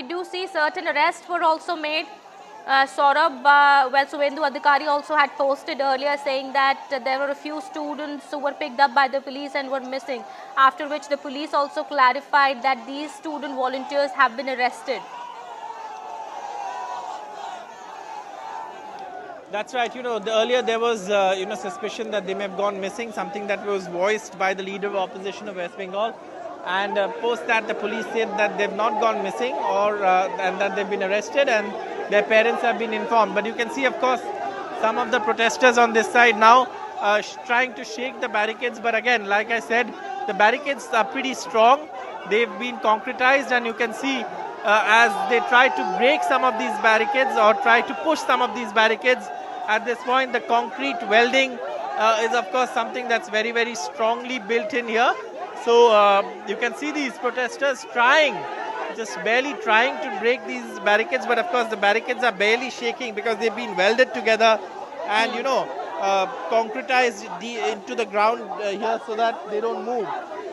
we do see certain arrests were also made. Saurabh, Suvendu Adhikari also had posted earlier saying that there were a few students who were picked up by the police and were missing, after which the police also clarified that these student volunteers have been arrested. That's right. Earlier there was, suspicion that they may have gone missing, something that was voiced by the leader of opposition of West Bengal. And post that, the police said that they've not gone missing and that they've been arrested and their parents have been informed. But you can see, of course, some of the protesters on this side now trying to shake the barricades. But again, like I said, the barricades are pretty strong. They've been concretized, and you can see as they try to break some of these barricades or try to push some of these barricades. At this point, the concrete welding is, of course, something that's very, very strongly built in here. So you can see these protesters just barely trying to break these barricades. But of course, the barricades are barely shaking because they've been welded together and, concretized into the ground here so that they don't move.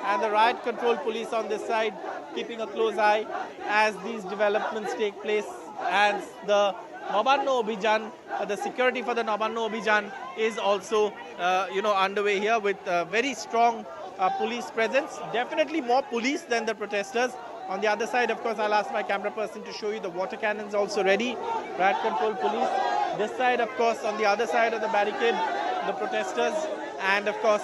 And the riot control police on this side keeping a close eye as these developments take place, as the Nabannno Abhijan, the security for the Nabannno Abhijan is also, underway here with very strong police presence. Definitely more police than the protesters. On the other side, of course, I'll ask my camera person to show you the water cannons also ready. Riot control police. This side, of course, on the other side of the barricade, the protesters, and of course,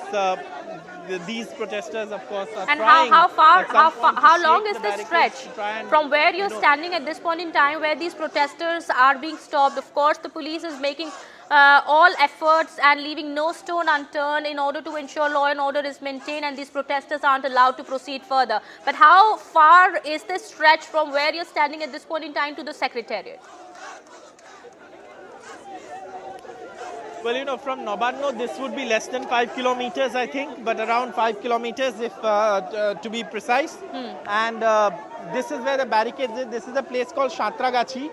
these protesters, of course, are and trying. How long is this stretch from where you're standing at this point in time, where these protesters are being stopped? Of course, the police is making all efforts and leaving no stone unturned in order to ensure law and order is maintained and these protesters aren't allowed to proceed further. But how far is this stretch from where you're standing at this point in time to the secretariat? Well, from Nabanno, this would be less than 5 kilometers, I think, but around 5 kilometers if to be precise. And this is where the barricades is. This is a place called Shatragachi,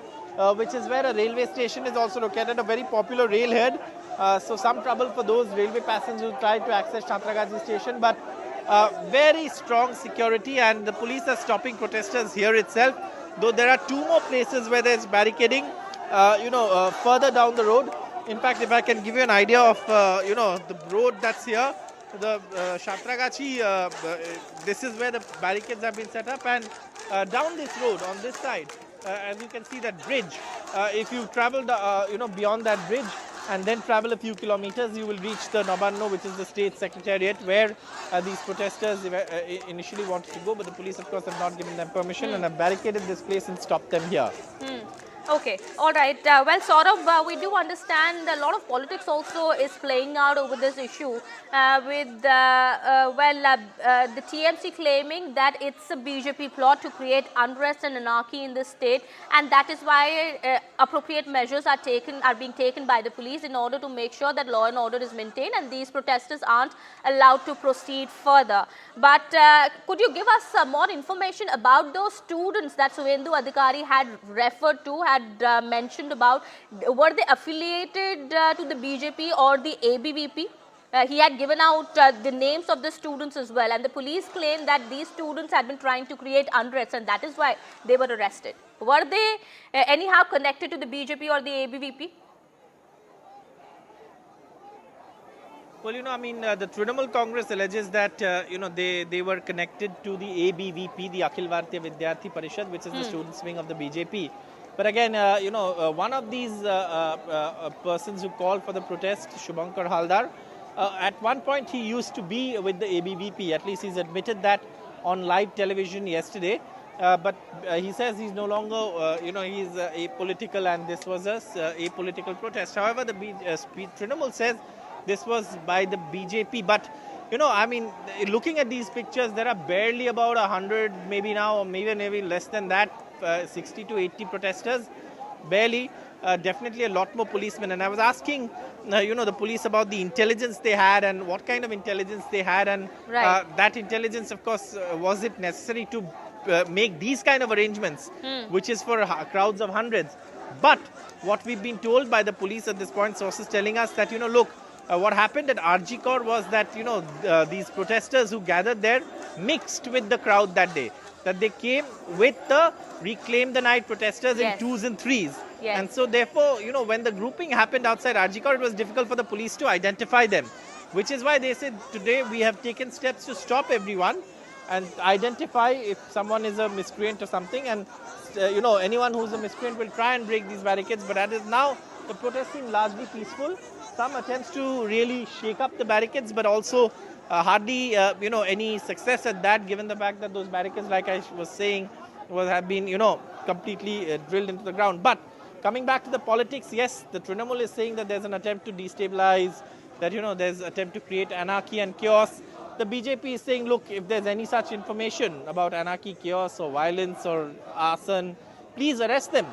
which is where a railway station is also located, a very popular railhead. So some trouble for those railway passengers who try to access Shatragachi station, but very strong security, and the police are stopping protesters here itself. Though there are two more places where there's barricading, further down the road. In fact, if I can give you an idea of, the road that's here, the Shatragachi, this is where the barricades have been set up, and down this road on this side, as you can see that bridge, if you travel, beyond that bridge and then travel a few kilometers, you will reach the Nabanno, which is the state secretariat, where these protesters initially wanted to go, but the police, of course, have not given them permission and have barricaded this place and stopped them here. Okay, all right. Well, Saurabh, we do understand a lot of politics also is playing out over this issue with, the TMC claiming that it's a BJP plot to create unrest and anarchy in the state, and that is why appropriate measures are being taken by the police in order to make sure that law and order is maintained and these protesters aren't allowed to proceed further. But could you give us more information about those students that Suvendu Adhikari had referred to, had mentioned about? Were they affiliated to the BJP or the ABVP? He had given out the names of the students as well, and the police claimed that these students had been trying to create unrest and that is why they were arrested. Were they anyhow connected to the BJP or the ABVP? Well, the Trinamool Congress alleges that, they were connected to the ABVP, the Akhil Bharatiya Vidyarthi Parishad, which is the students' wing of the BJP. But again, one of these persons who called for the protest, Shubhankar Haldar, at one point he used to be with the ABVP. At least he's admitted that on live television yesterday. But he says he's no longer, he's apolitical, and this was a apolitical protest. However, the Trinamool says this was by the BJP. But, looking at these pictures, there are barely about 100 maybe now, or maybe less than that, 60 to 80 protesters, barely. Definitely a lot more policemen. And I was asking, the police about the intelligence they had and what kind of intelligence they had. And that intelligence, of course, was it necessary to make these kind of arrangements, which is for crowds of hundreds. But what we've been told by the police at this point, sources telling us that, look, what happened at RG Kor was that, these protesters who gathered there mixed with the crowd that day. that they came with the Reclaim the Night protesters in Yes. twos and threes. Yes. And so therefore, when the grouping happened outside Arjikar, it was difficult for the police to identify them, which is why they said today we have taken steps to stop everyone and identify if someone is a miscreant or something. And anyone who's a miscreant will try and break these barricades. But as is now, the protests seem largely peaceful. Some attempts to really shake up the barricades, but also hardly any success at that, given the fact that those barricades, like I was saying, have been completely drilled into the ground. But coming back to the politics, yes, the Trinamool is saying that there's an attempt to destabilize, that there's an attempt to create anarchy and chaos. The BJP is saying, look, if there's any such information about anarchy, chaos or violence or arson, please arrest them.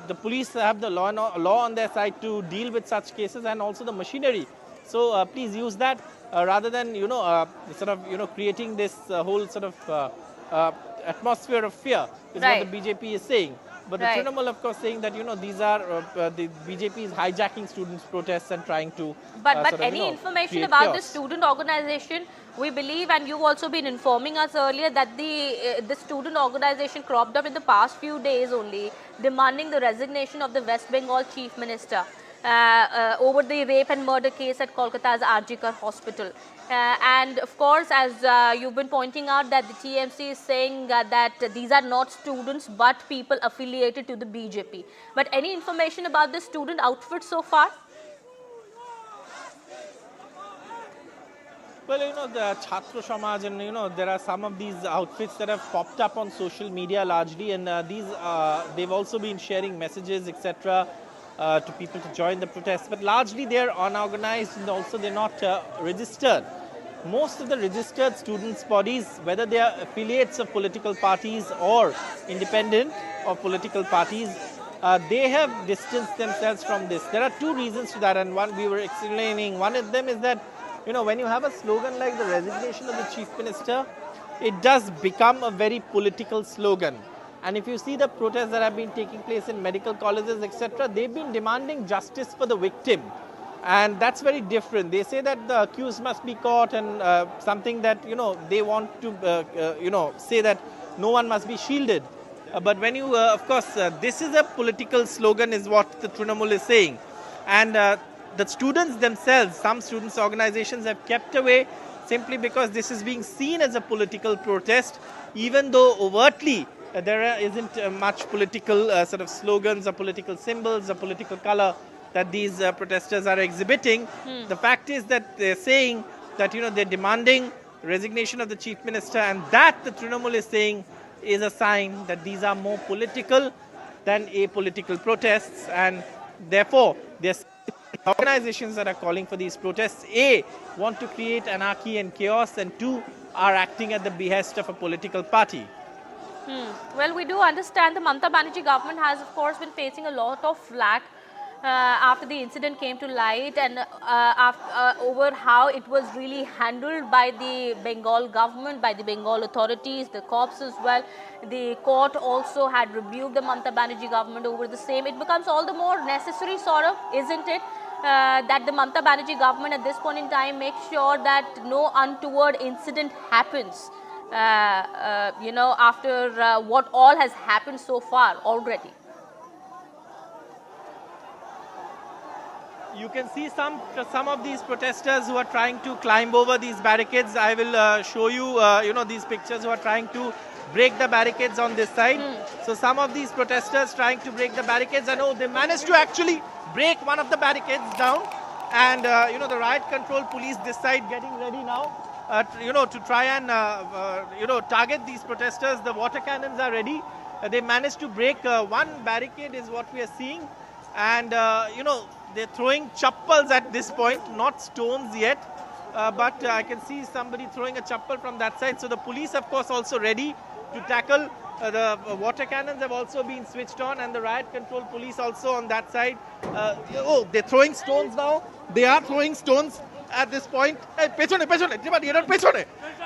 The police have the law on their side to deal with such cases, and also the machinery. So please use that rather than creating this whole sort of atmosphere of fear is Right. what the BJP is saying. But the Right. Trinamool, of course, saying that these are the BJP is hijacking students' protests and trying to. But any information create about chaos. the student organization, we believe, and you've also been informing us earlier, that the student organization cropped up in the past few days only, demanding the resignation of the West Bengal Chief Minister over the rape and murder case at Kolkata's Arjikar Hospital. And of course, as you've been pointing out, that the TMC is saying that these are not students but people affiliated to the BJP. But any information about the student outfit so far? Well, the Chhatra Samaj, and there are some of these outfits that have popped up on social media largely, and they've also been sharing messages, etc., to people to join the protests. But largely they're unorganized, and also they're not registered. Most of the registered students' bodies, whether they are affiliates of political parties or independent of political parties, they have distanced themselves from this. There are two reasons to that, and one we were explaining. One of them is that when you have a slogan like the resignation of the Chief Minister, it does become a very political slogan. And if you see the protests that have been taking place in medical colleges, etc., they've been demanding justice for the victim. And that's very different. They say that the accused must be caught, and something that, they want to, say that no one must be shielded. But when you, of course, this is a political slogan is what the Trinamool is saying. And the students themselves, some students' organizations have kept away simply because this is being seen as a political protest, even though overtly there isn't much political sort of slogans or political symbols or political color that these protesters are exhibiting. The fact is that they're saying that, they're demanding resignation of the Chief Minister, and that the Trinamool is saying is a sign that these are more political than apolitical protests, and therefore there's organizations that are calling for these protests, A, want to create anarchy and chaos, and two, are acting at the behest of a political party. Well, we do understand the Mamata Banerjee government has, of course, been facing a lot of flack after the incident came to light, and over how it was really handled by the Bengal government, by the Bengal authorities, the cops as well. The court also had rebuked the Mamata Banerjee government over the same. It becomes all the more necessary, sort of, isn't it, that the Mamata Banerjee government at this point in time makes sure that no untoward incident happens, after what all has happened so far already. You can see some of these protesters who are trying to climb over these barricades. I will show you, these pictures, who are trying to break the barricades on this side. So some of these protesters trying to break the barricades, and they managed to actually break one of the barricades down. And, the riot control police this side getting ready now, to try and, target these protesters. The water cannons are ready. They managed to break one barricade is what we are seeing. And, they're throwing chappals at this point, not stones yet. But I can see somebody throwing a chappal from that side. So the police, of course, also ready to tackle. The water cannons have also been switched on, and the riot control police also on that side. They're throwing stones now. They are throwing stones at this point. Hey, pechone.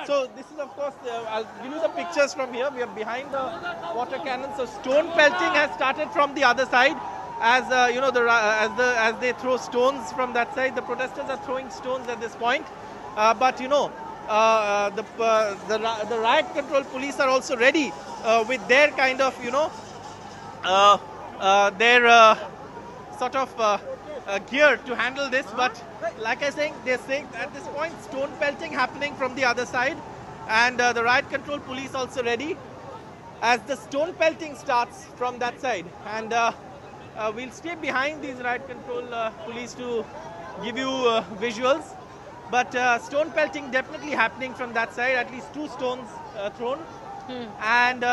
So this is, of course, I'll give you the pictures from here. We are behind the water cannon. So stone pelting has started from the other side. As as they throw stones from that side, the protesters are throwing stones at this point. But the riot control police are also ready with their kind of, uh, their sort of gear to handle this. But like I saying, they're saying at this point stone pelting happening from the other side, and the riot control police also ready as the stone pelting starts from that side. And we'll stay behind these riot control police to give you visuals. But stone pelting definitely happening from that side. At least 2 stones thrown, and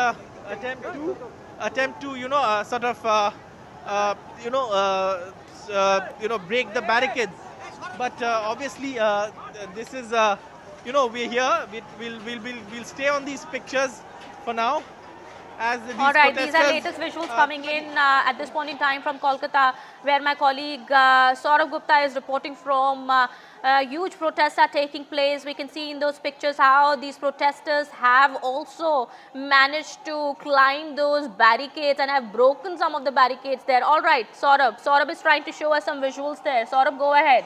attempt to sort of break the barricades. But obviously this is we're here. We'll stay on these pictures for now. As these All right, these are protesters, latest visuals coming in at this point in time from Kolkata, where my colleague Saurabh Gupta is reporting from. Huge protests are taking place. We can see in those pictures how these protesters have also managed to climb those barricades and have broken some of the barricades there. All right, Saurabh. Saurabh is trying to show us some visuals there. Saurabh, go ahead.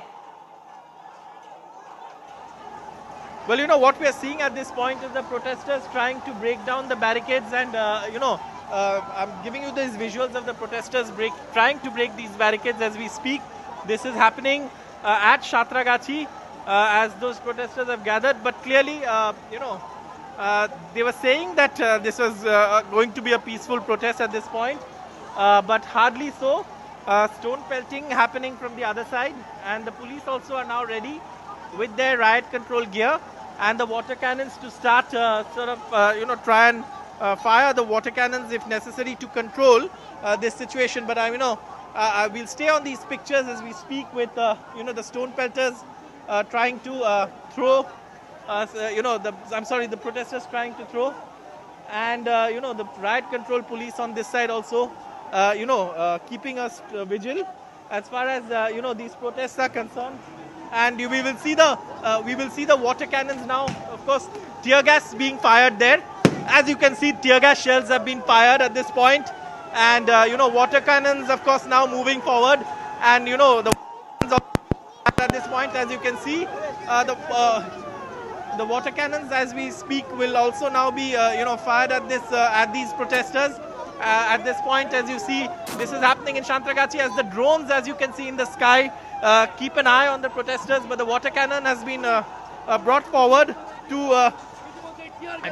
well, what we are seeing at this point is the protesters trying to break down the barricades, and I'm giving you these visuals of the protesters trying to break these barricades as we speak. This is happening at Shatragachi as those protesters have gathered. But clearly, they were saying that this was going to be a peaceful protest at this point, but hardly so. Stone pelting happening from the other side, and the police also are now ready with their riot control gear and the water cannons to start try and fire the water cannons if necessary to control this situation. But we'll stay on these pictures as we speak with the stone pelters trying to throw the protesters trying to throw, and the riot control police on this side also keeping us vigil as far as these protests are concerned. And we will see the water cannons now. Of course, tear gas being fired there. As you can see, tear gas shells have been fired at this point, and water cannons, of course, now moving forward. And the at this point, as you can see, the water cannons, as we speak, will also now be fired at these protesters. At this point, as you see, this is happening in Shantragachi as the drones, as you can see in the sky, keep an eye on the protesters. But the water cannon has been brought forward to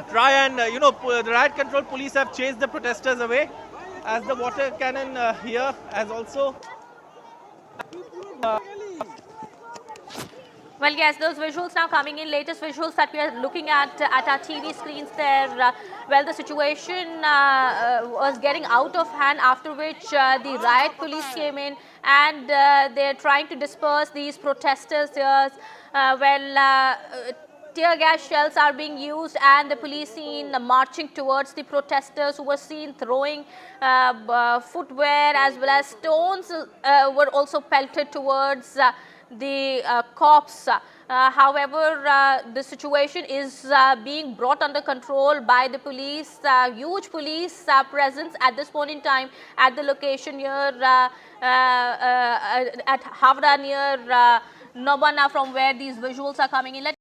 try and the riot control police have chased the protesters away, as the water cannon here has also Well, yes, those visuals now coming in, latest visuals that we are looking at our TV screens there. Well, the situation was getting out of hand, after which the riot police came in, and they're trying to disperse these protesters here. Tear gas shells are being used, and the police seen marching towards the protesters, who were seen throwing footwear as well as stones were also pelted towards the cops. However, the situation is being brought under control by the police. Huge police presence at this point in time at the location here at Havra near Nabanna, from where these visuals are coming in.